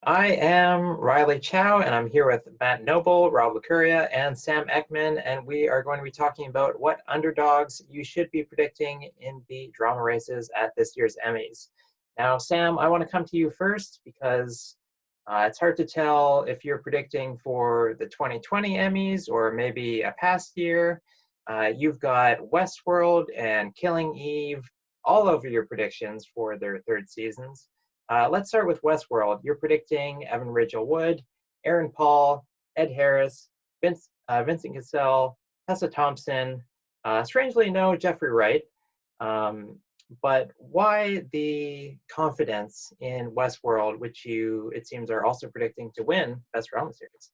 I am Riley Chow, and I'm here with Matt Noble, Rob Licuria, and Sam Eckmann, and we are going to be talking about what underdogs you should be predicting in the drama races at this year's Emmys. Now, Sam, I want to come to you first because it's hard to tell if you're predicting for the 2020 Emmys or maybe a past year. You've got Westworld and Killing Eve all over your predictions for their third seasons. Let's start with Westworld. You're predicting Evan Rachel Wood, Aaron Paul, Ed Harris, Vincent Cassell, Tessa Thompson, strangely no Jeffrey Wright. But why the confidence in Westworld, which you, it seems, are also predicting to win Best Drama Series?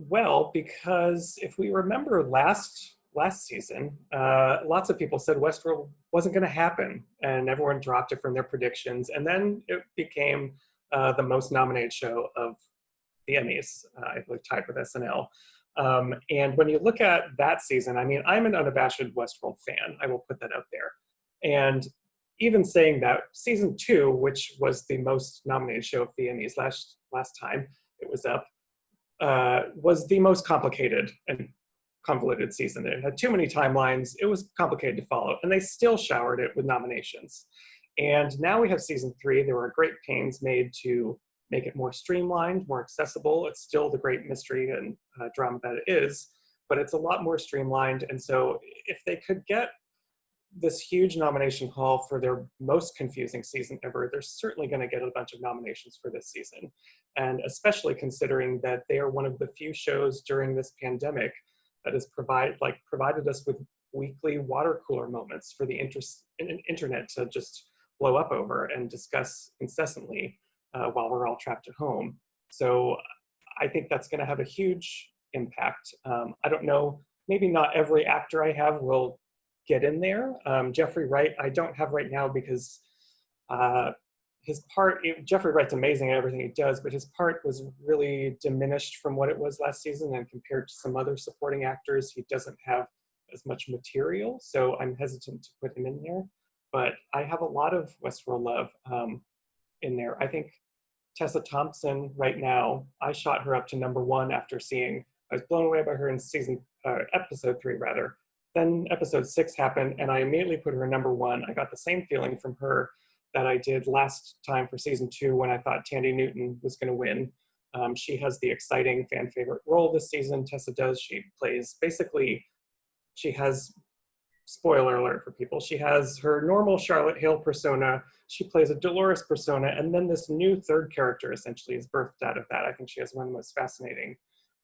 Well, because if we remember last season, lots of people said Westworld wasn't going to happen, and everyone dropped it from their predictions. And then it became the most nominated show of the Emmys, I believe tied with SNL. And when you look at that season, I mean, I'm an unabashed Westworld fan. I will put that out there. And even saying that, season 2, which was the most nominated show of the Emmys last time it was up, was the most complicated and convoluted season. It had too many timelines. It was complicated to follow, and they still showered it with nominations. And now we have season 3. There were great pains made to make it more streamlined, more accessible. It's still the great mystery and drama that it is, but it's a lot more streamlined. And so if they could get this huge nomination haul for their most confusing season ever, they're certainly going to get a bunch of nominations for this season. And especially considering that they are one of the few shows during this pandemic that has provided us with weekly water cooler moments for the internet to just blow up over and discuss incessantly while we're all trapped at home. So I think that's going to have a huge impact. I don't know, maybe not every actor I have will get in there. Jeffrey Wright, I don't have right now because Jeffrey Wright's amazing at everything he does, but his part was really diminished from what it was last season, and compared to some other supporting actors, he doesn't have as much material, so I'm hesitant to put him in there. But I have a lot of Westworld love in there. I think Tessa Thompson right now, I shot her up to #1 after I was blown away by her in episode 3 rather. Then episode 6 happened, and I immediately put her #1. I got the same feeling from her that I did last time for season 2 when I thought Thandie Newton was going to win. She has the exciting fan favorite role this season. Tessa does. She has, spoiler alert for people, she has her normal Charlotte Hale persona. She plays a Dolores persona, and then this new third character essentially is birthed out of that. I think she has one of the most fascinating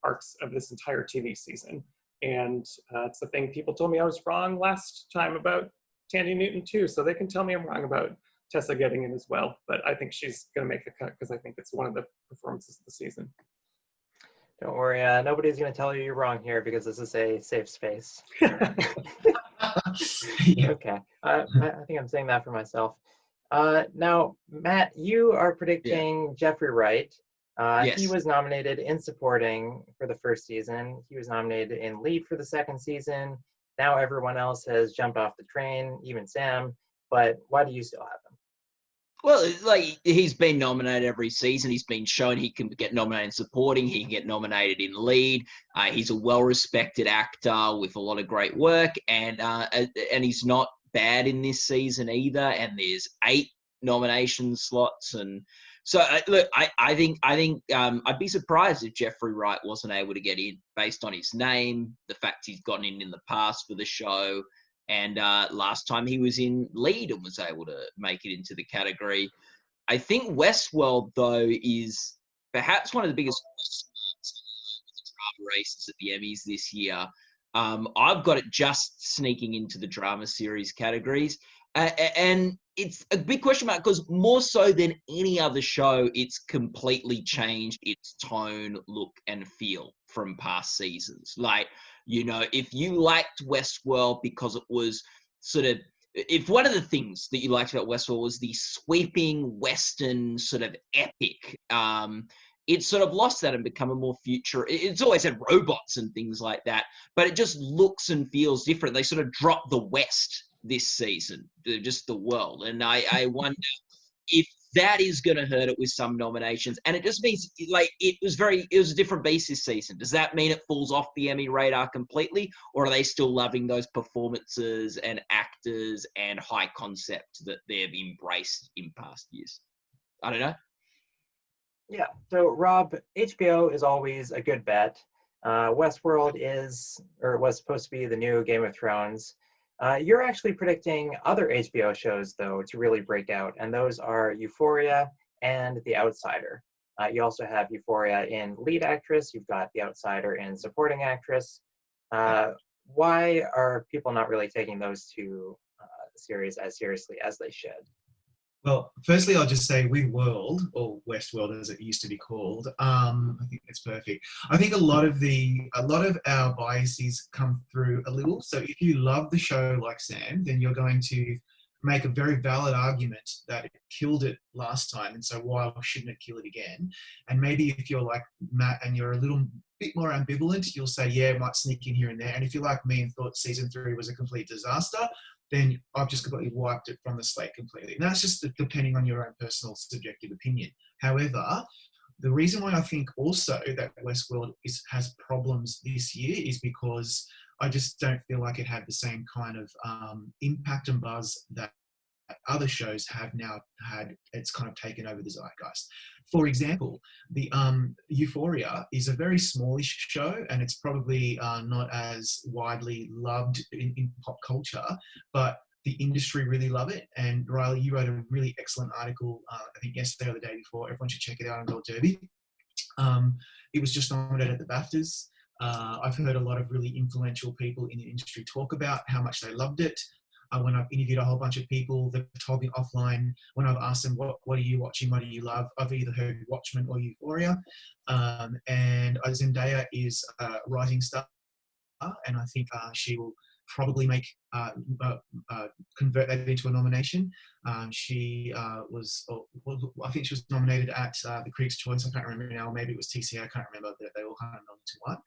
arcs of this entire TV season. And it's the thing people told me I was wrong last time about Thandie Newton too, so they can tell me I'm wrong about Tessa getting in as well. But I think she's going to make the cut because I think it's one of the performances of the season. Don't worry, nobody's going to tell you you're wrong here because this is a safe space. Yeah. Okay, I think I'm saying that for myself. Now, Matt, you are predicting Jeffrey Wright. Yes. He was nominated in supporting for the first season. He was nominated in lead for the second season. Now everyone else has jumped off the train, even Sam. But why do you still have him? Well, like, he's been nominated every season. He's been shown he can get nominated in supporting. He can get nominated in lead. He's a well-respected actor with a lot of great work, and he's not bad in this season either. And there's 8 nomination slots, and so look, I think I'd be surprised if Jeffrey Wright wasn't able to get in based on his name, the fact he's gotten in the past for the show. And last time he was in lead and was able to make it into the category. I think Westworld, though, is perhaps one of the biggest drama races at the Emmys this year. I've got it just sneaking into the drama series categories. And it's a big question mark because more so than any other show, it's completely changed its tone, look, and feel from past seasons. Like, you know, if you liked Westworld because it was sort of, if one of the things that you liked about Westworld was the sweeping Western sort of epic, it sort of lost that and become a more future. It's always had robots and things like that, but it just looks and feels different. They sort of dropped the West this season, just the world. And I wonder if that is going to hurt it with some nominations. And it just means like it was a different beast this season. Does that mean it falls off the Emmy radar completely, or are they still loving those performances and actors and high concept that they've embraced in past years? I don't know. Yeah, so Rob, HBO is always a good bet. Westworld was supposed to be the new Game of Thrones. You're actually predicting other HBO shows, though, to really break out, and those are Euphoria and The Outsider. You also have Euphoria in lead actress. You've got The Outsider in supporting actress. Why are people not really taking those two series as seriously as they should? Well, firstly, I'll just say with World, or Westworld as it used to be called, I think it's perfect. I think a lot of our biases come through a little. So if you love the show like Sam, then you're going to make a very valid argument that it killed it last time, and so why shouldn't it kill it again? And maybe if you're like Matt and you're a little bit more ambivalent, you'll say, yeah, it might sneak in here and there. And if you're like me and thought season 3 was a complete disaster, then I've just completely wiped it from the slate completely. And that's just depending on your own personal subjective opinion. However, the reason why I think also that Westworld has problems this year is because I just don't feel like it had the same kind of impact and buzz that other shows have now had. It's kind of taken over the zeitgeist. For example, the Euphoria is a very smallish show, and it's probably not as widely loved in pop culture, but the industry really love it. And Riley, you wrote a really excellent article, I think yesterday or the day before. Everyone should check it out on Gold Derby. It was just nominated at the BAFTAs. I've heard a lot of really influential people in the industry talk about how much they loved it. When I've interviewed a whole bunch of people, they've told me offline, when I've asked them, what are you watching, what do you love? I've either heard Watchmen or Euphoria. And Zendaya is a rising star, and I think she will probably convert that into a nomination. She I think she was nominated at the Critics' Choice. I can't remember now. Maybe it was TCA. I can't remember. They all kind of nominated to one.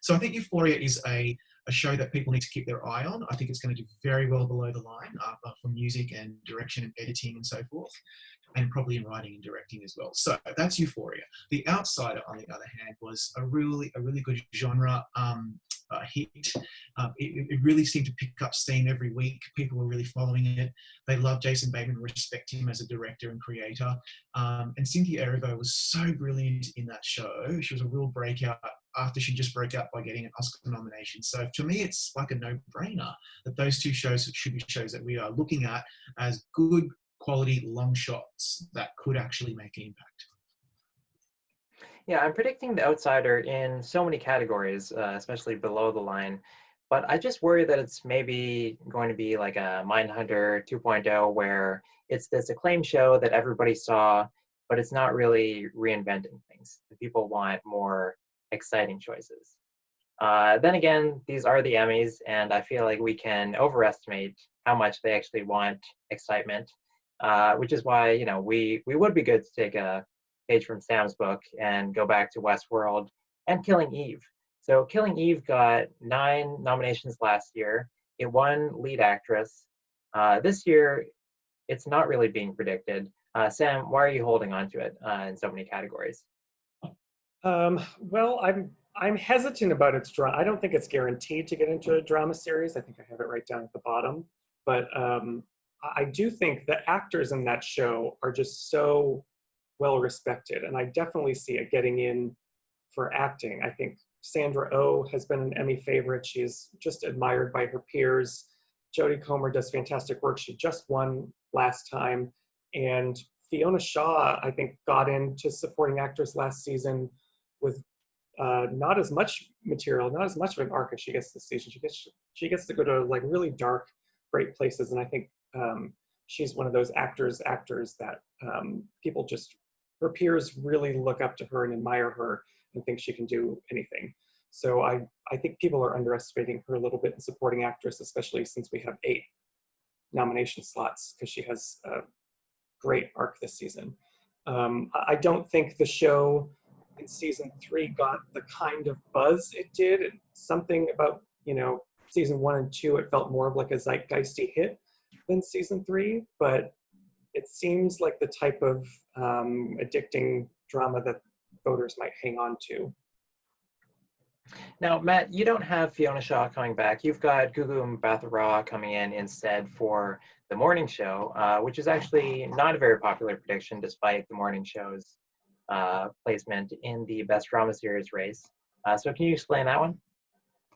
So I think Euphoria is a show that people need to keep their eye on. I think it's going to do very well below the line for music and direction and editing and so forth, and probably in writing and directing as well. So that's Euphoria. The Outsider, on the other hand, was a really good genre hit. It really seemed to pick up steam every week. People were really following it. They love Jason Bateman, respect him as a director and creator. And Cynthia Erivo was so brilliant in that show. She was a real breakout after she just broke out by getting an Oscar nomination. So to me, it's like a no-brainer that those two shows should be shows that we are looking at as good quality long shots that could actually make an impact. Yeah, I'm predicting The Outsider in so many categories, especially below the line. But I just worry that it's maybe going to be like a Mindhunter 2.0, where it's this acclaimed show that everybody saw, but it's not really reinventing things. People want more exciting choices. Then again, these are the Emmys, and I feel like we can overestimate how much they actually want excitement, which is why, we would be good to take a page from Sam's book and go back to Westworld and Killing Eve. So Killing Eve got 9 nominations last year. It won lead actress. This year, it's not really being predicted. Sam, why are you holding on to it in so many categories? Well, I'm hesitant about its drama. I don't think it's guaranteed to get into a drama series. I think I have it right down at the bottom. But I do think the actors in that show are just so well respected, and I definitely see it getting in for acting. I think Sandra Oh has been an Emmy favorite. She's just admired by her peers. Jodie Comer does fantastic work. She just won last time. And Fiona Shaw, I think, got into supporting actress last season with not as much material, not as much of an arc as she gets this season. She gets to go to like really dark, great places, and I think she's one of those actors that people just, her peers really look up to her and admire her and think she can do anything. So I think people are underestimating her a little bit in supporting actress, especially since we have 8 nomination slots, because she has a great arc this season. I don't think the show in season 3 got the kind of buzz it did. Something about, season 1 and 2, it felt more of like a zeitgeisty hit than season 3, but it seems like the type of addicting drama that voters might hang on to. Now, Matt, you don't have Fiona Shaw coming back. You've got Gugu Mbatha-Raw coming in instead for the morning show, which is actually not a very popular prediction despite the morning show's placement in the Best Drama Series race. So can you explain that one?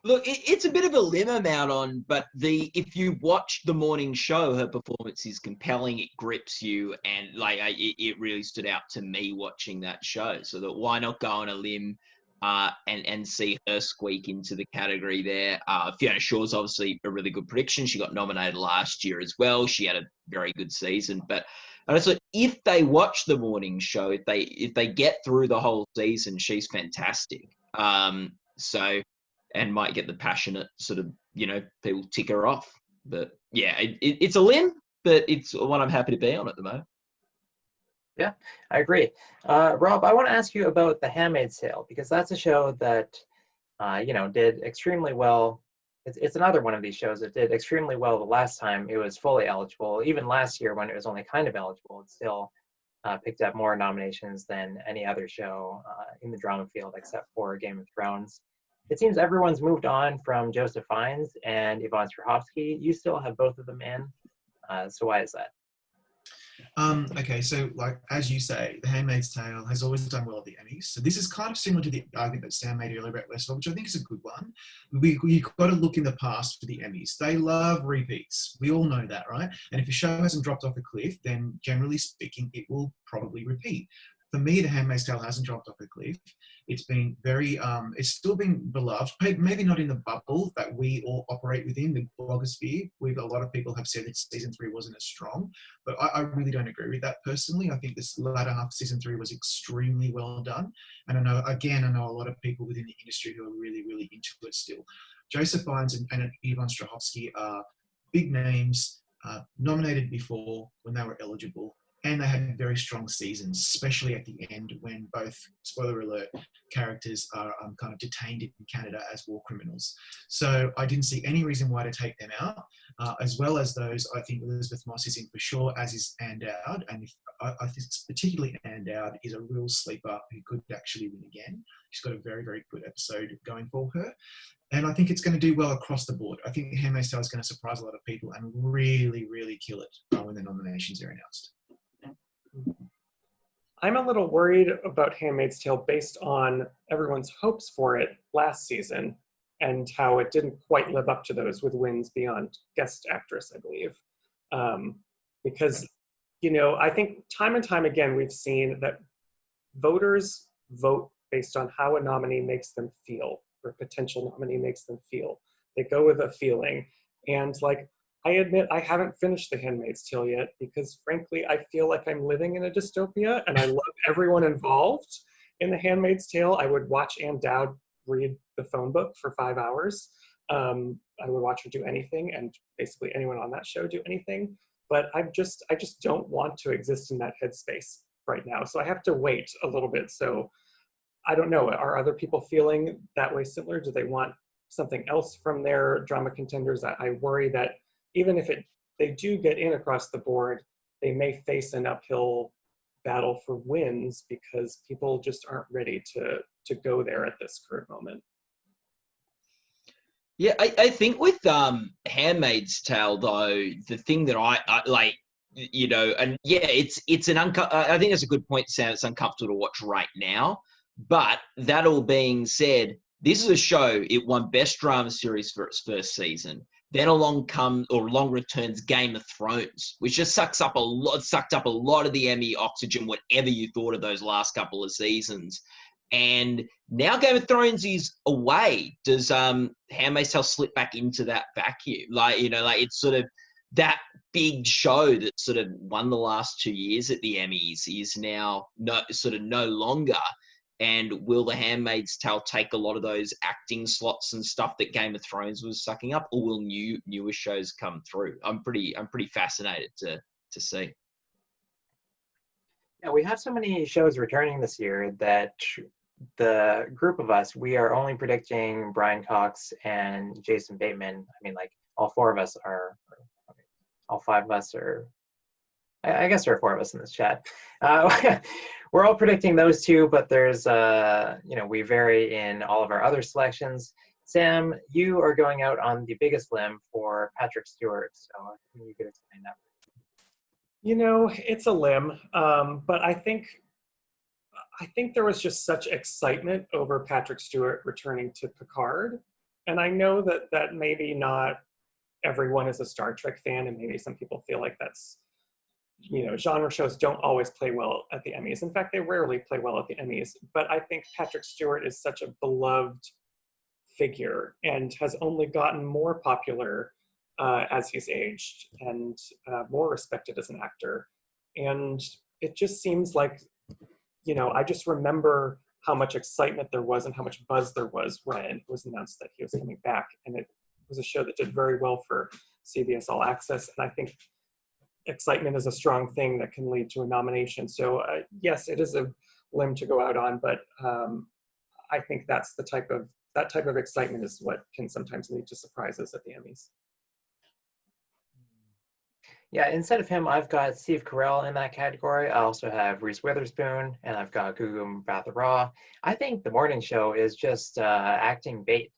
Look, it's a bit of a limb I'm out on, but if you watch the morning show, her performance is compelling. It grips you, and it really stood out to me watching that show. So that why not go on a limb and see her squeak into the category there? Fiona Shaw's obviously a really good prediction. She got nominated last year as well. She had a very good season, but honestly, if they watch the morning show, if they get through the whole season, she's fantastic. And might get the passionate sort of, people tick her off. But yeah, it's a limb, but it's one I'm happy to be on at the moment. Yeah, I agree. Rob, I want to ask you about The Handmaid's Tale, because that's a show that, did extremely well. It's another one of these shows that did extremely well the last time it was fully eligible. Even last year when it was only kind of eligible, it still picked up more nominations than any other show in the drama field except for Game of Thrones. It seems everyone's moved on from Joseph Fiennes and Yvonne Strahovski. You still have both of them in. So why is that? Okay, so as you say, The Handmaid's Tale has always done well at the Emmys. So this is kind of similar to the argument that Sam made earlier about Westworld, which I think is a good one. You've got to look in the past for the Emmys. They love repeats. We all know that, right? And if a show hasn't dropped off a cliff, then generally speaking, it will probably repeat. For me, The Handmaid's Tale hasn't dropped off a cliff. It's been it's still been beloved, maybe not in the bubble that we all operate within, the blogosphere. A lot of people have said that season 3 wasn't as strong, but I really don't agree with that personally. I think this latter half of season 3 was extremely well done. And I know a lot of people within the industry who are really, really into it still. Joseph Fiennes and Yvonne Strahovski are big names, nominated before when they were eligible. And they had very strong seasons, especially at the end when both, spoiler alert, characters are kind of detained in Canada as war criminals. So I didn't see any reason why to take them out. As well as those, I think Elizabeth Moss is in for sure, as is Ann Dowd. And I think particularly Ann Dowd is a real sleeper who could actually win again. She's got a very, very good episode going for her. And I think it's going to do well across the board. I think The Handmaid's Tale is going to surprise a lot of people and really, really kill it when the nominations are announced. I'm a little worried about Handmaid's Tale based on everyone's hopes for it last season and how it didn't quite live up to those with wins beyond guest actress, I believe. Because, I think time and time again, we've seen that voters vote based on how a nominee makes them feel, or a potential nominee makes them feel. They go with a feeling. And I admit I haven't finished The Handmaid's Tale yet because, frankly, I feel like I'm living in a dystopia and I love everyone involved in The Handmaid's Tale. I would watch Ann Dowd read the phone book for 5 hours. I would watch her do anything, and basically anyone on that show do anything. But I just don't want to exist in that headspace right now. So I have to wait a little bit. So I don't know. Are other people feeling that way similar? Do they want something else from their drama contenders? I worry that even if they do get in across the board, they may face an uphill battle for wins because people just aren't ready to go there at this current moment. Yeah, I think with Handmaid's Tale though, the thing that I like, and yeah, it's an I think that's a good point, Sam. It's uncomfortable to watch right now, but that all being said, this is a show. It won Best Drama Series for its first season. Then along returns Game of Thrones, which just sucked up a lot of the Emmy oxygen, whatever you thought of those last couple of seasons. And now Game of Thrones is away. Does Handmaid's Tale slip back into that vacuum? It's sort of that big show that sort of won the last 2 years at the Emmys is now no longer. And will The Handmaid's Tale take a lot of those acting slots and stuff that Game of Thrones was sucking up, or will newer shows come through? I'm pretty fascinated to see. Yeah, we have so many shows returning this year that the group of us, we are only predicting Brian Cox and Jason Bateman. I mean, all 4 of us are, all 5 of us are I guess there are 4 of us in this chat. We're all predicting those 2, but there's, we vary in all of our other selections. Sam, you are going out on the biggest limb for Patrick Stewart, so you could explain that. It's a limb, but I think there was just such excitement over Patrick Stewart returning to Picard, and I know that maybe not everyone is a Star Trek fan, and maybe some people feel like that's, genre shows don't always play well at the Emmys. In fact, they rarely play well at the Emmys. But I think Patrick Stewart is such a beloved figure and has only gotten more popular as he's aged and more respected as an actor. And it just seems like, I just remember how much excitement there was and how much buzz there was when it was announced that he was coming back. And it was a show that did very well for CBS All Access. And I think excitement is a strong thing that can lead to a nomination. So yes, it is a limb to go out on, but I think that type of excitement is what can sometimes lead to surprises at the Emmys. Yeah, instead of him, I've got Steve Carell in that category. I also have Reese Witherspoon, and I've got Gugu Mbatha-Raw. I think the morning show is just acting bait.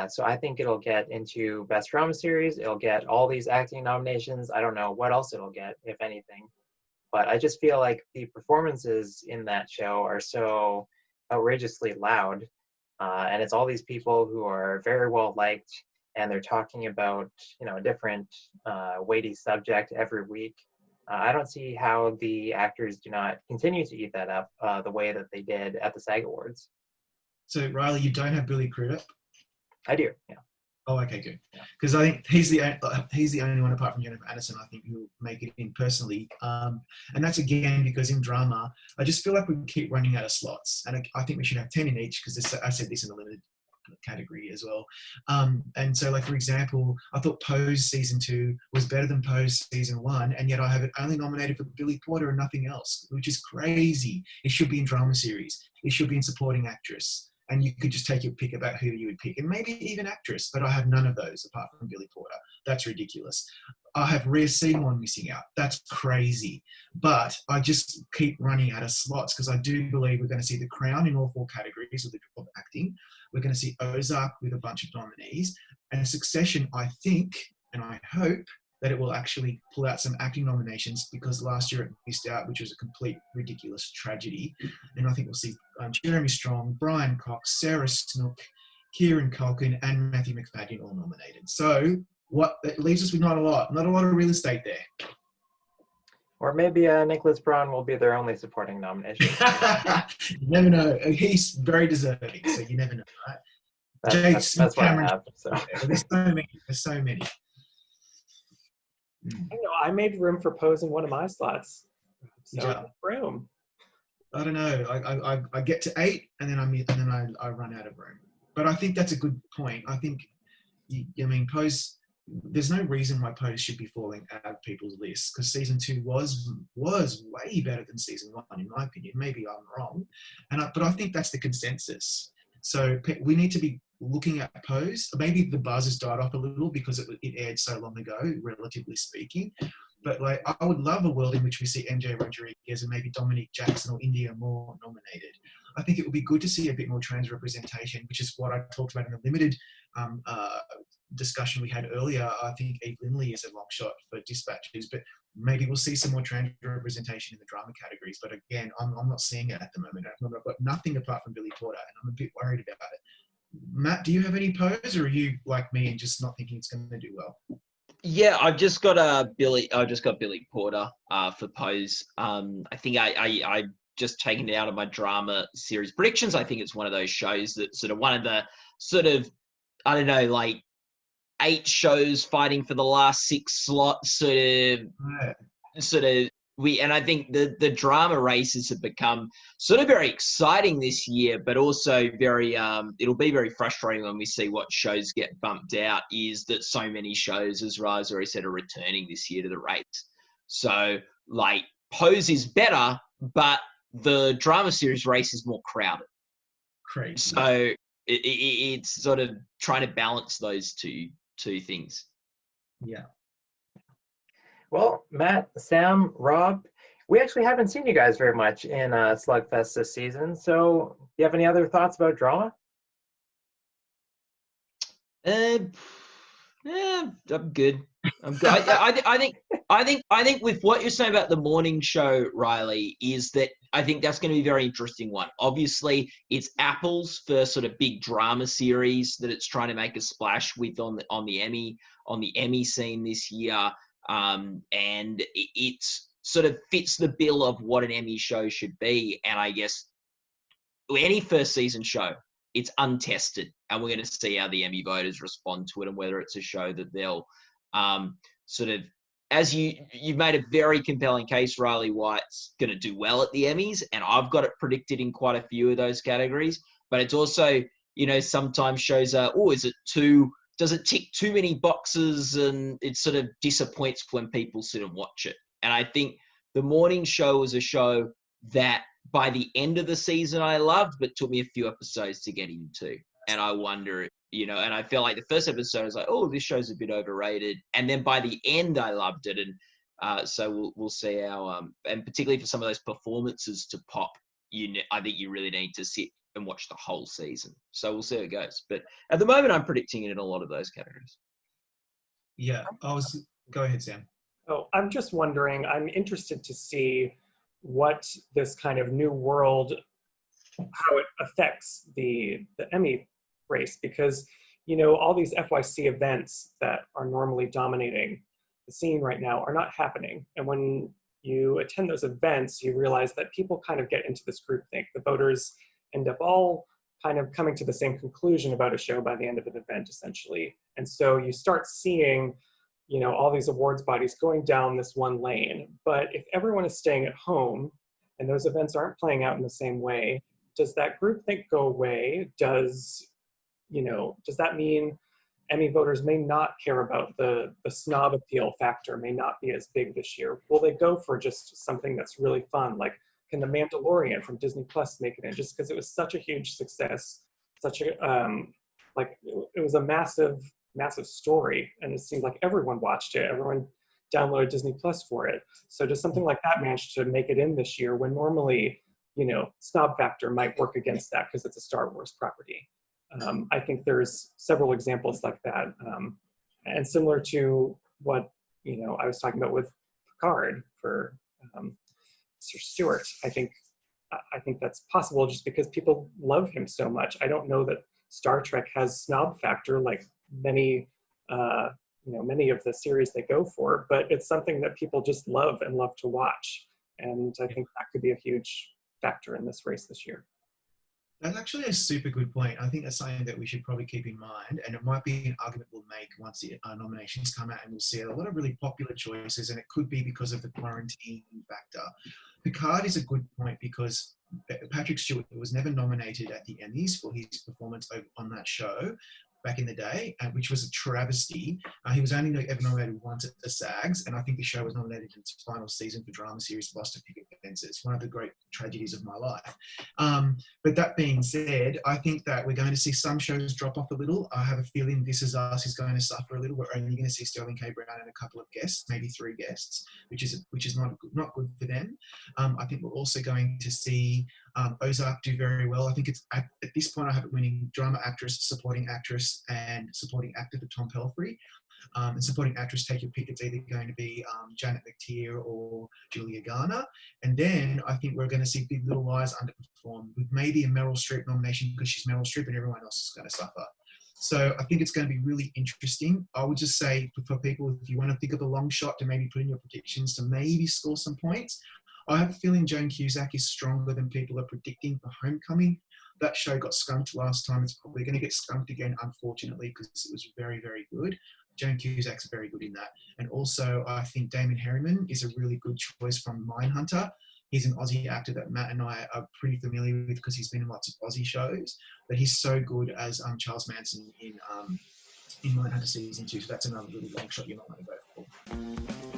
So I think it'll get into Best Drama Series. It'll get all these acting nominations. I don't know what else it'll get, if anything. But I just feel like the performances in that show are so outrageously loud. And it's all these people who are very well liked, and they're talking about, a different weighty subject every week. I don't see how the actors do not continue to eat that up the way that they did at the SAG Awards. So, Riley, you don't have Billy Crudup? I do, yeah. Oh, okay, good. Because I think he's the only one apart from Jennifer Aniston I think who'll make it in personally. And that's again because in drama, I just feel like we keep running out of slots, and I think we should have 10 in each because I said this in a limited category as well. And so, like for example, I thought Pose season 2 was better than Pose season 1, and yet I have it only nominated for Billy Porter and nothing else, which is crazy. It should be in drama series. It should be in supporting actress. And you could just take your pick about who you would pick, and maybe even actress, but I have none of those apart from Billy Porter. That's ridiculous. I have Rhea Seehorn missing out. That's crazy. But I just keep running out of slots because I do believe we're going to see The Crown in all 4 categories of acting. We're going to see Ozark with a bunch of nominees, and Succession, I think, and I hope that it will actually pull out some acting nominations because last year it missed out, which was a complete ridiculous tragedy. And I think we'll see Jeremy Strong, Brian Cox, Sarah Snook, Kieran Culkin, and Matthew McFadden all nominated. So that leaves us with not a lot of real estate there. Or maybe Nicholas Braun will be their only supporting nomination. You never know. He's very deserving, so you never know, right? That's what I have. So. There's so many. I know. I made room for Pose in one of my slots. So Yeah. room. I don't know. I get to 8 and then I run out of room. But I think that's a good point. I think, Pose. There's no reason why Pose should be falling out of people's lists because season 2 was way better than season 1 in my opinion. Maybe I'm wrong, but I think that's the consensus. So we need to be looking at Pose. Maybe the buzz has died off a little because it aired so long ago, relatively speaking. But I would love a world in which we see MJ Rodriguez and maybe Dominic Jackson or India Moore nominated. I think it would be good to see a bit more trans representation, which is what I talked about in the limited discussion we had earlier. I think Eve Lindley is a long shot for Dispatches, but maybe we'll see some more trans representation in the drama categories. But again, I'm not seeing it at the moment. I've got nothing apart from Billy Porter, and I'm a bit worried about it. Matt, do you have any Pose, or are you like me and just not thinking it's going to do well? Yeah, I've just got Billy Porter for Pose. I think I just taken it out of my drama series predictions. I think it's one of those shows that sort of one of the sort of, I don't know, like 8 shows fighting for the last 6 slots and I think the drama races have become sort of very exciting this year, but also very it'll be very frustrating when we see what shows get bumped out, is that so many shows, as Raz already said, are returning this year to the rates. So like Pose is better, but the drama series race is more crowded. Crazy. So it's sort of trying to balance those two things. Yeah. Well, Matt, Sam, Rob, we actually haven't seen you guys very much in Slugfest this season. So, do you have any other thoughts about drama? Yeah, I'm good. I'm good. I think with what you're saying about the morning show, Riley, is that I think that's going to be a very interesting one. Obviously, it's Apple's first sort of big drama series that it's trying to make a splash with on the Emmy scene this year, and it sort of fits the bill of what an Emmy show should be. And I guess any first season show, it's untested, and we're going to see how the Emmy voters respond to it and whether it's a show that they'll sort of, as you've made a very compelling case, Riley, why it's going to do well at the Emmys, and I've got it predicted in quite a few of those categories. But it's also, sometimes shows are, does it tick too many boxes, and it sort of disappoints when people sit and watch it. And I think the morning show is a show that by the end of the season I loved, but took me a few episodes to get into. And I wonder, and I feel like the first episode I was like, oh, this show's a bit overrated. And then by the end I loved it. And so we'll see how, and particularly for some of those performances to pop, I think you really need to sit and watch the whole season. So we'll see how it goes. But at the moment I'm predicting it in a lot of those categories. Yeah, go ahead, Sam. Oh, I'm just wondering, I'm interested to see what this kind of new world, how it affects the Emmy race, because all these FYC events that are normally dominating the scene right now are not happening. And when you attend those events, you realize that people kind of get into this groupthink. The voters end up all kind of coming to the same conclusion about a show by the end of an event, essentially. And so you start seeing all these awards bodies going down this one lane. But if everyone is staying at home and those events aren't playing out in the same way, does that groupthink go away? Does that mean Emmy voters may not care about the snob appeal factor, may not be as big this year? Will they go for just something that's really fun? Like, can The Mandalorian from Disney Plus make it in just because it was such a huge success, it was a massive story, and it seemed like everyone watched it. Everyone downloaded Disney Plus for it. So does something like that manage to make it in this year when normally, snob factor might work against that because it's a Star Wars property? I think there's several examples like that. And similar to what, I was talking about with Picard for Sir Stewart, I think that's possible just because people love him so much. I don't know that Star Trek has snob factor like many of the series they go for, but it's something that people just love and love to watch. And I think that could be a huge factor in this race this year. That's actually a super good point. I think that's something that we should probably keep in mind, and it might be an argument we'll make once the nominations come out, and we'll see a lot of really popular choices, and it could be because of the quarantine factor. Picard is a good point because Patrick Stewart was never nominated at the Emmys for his performance on that show back in the day, which was a travesty. He was only ever nominated once at the SAGs, and I think the show was nominated in its final season for drama series Lost at Picket Fences, one of the great tragedies of my life. But that being said, I think that we're going to see some shows drop off a little. I have a feeling This Is Us is going to suffer a little. We're only going to see Sterling K. Brown and a couple of guests, maybe 3 guests, which is not good for them. I think we're also going to see Ozark do very well. I think it's at this point I have it winning drama actress, supporting actress, and supporting actor for Tom Pelphrey. And supporting actress, take your pick. It's either going to be Janet McTeer or Julia Garner. And then I think we're going to see Big Little Lies underperform with maybe a Meryl Streep nomination because she's Meryl Streep and everyone else is going to suffer. So I think it's going to be really interesting. I would just say for people, if you want to think of a long shot to maybe put in your predictions to maybe score some points, I have a feeling Joan Cusack is stronger than people are predicting for Homecoming. That show got skunked last time. It's probably going to get skunked again, unfortunately, because it was very, very good. Joan Cusack's very good in that. And also, I think Damon Herriman is a really good choice from Mindhunter. He's an Aussie actor that Matt and I are pretty familiar with because he's been in lots of Aussie shows. But he's so good as Charles Manson in Mindhunter Season 2. So that's another little long shot you might want to go for.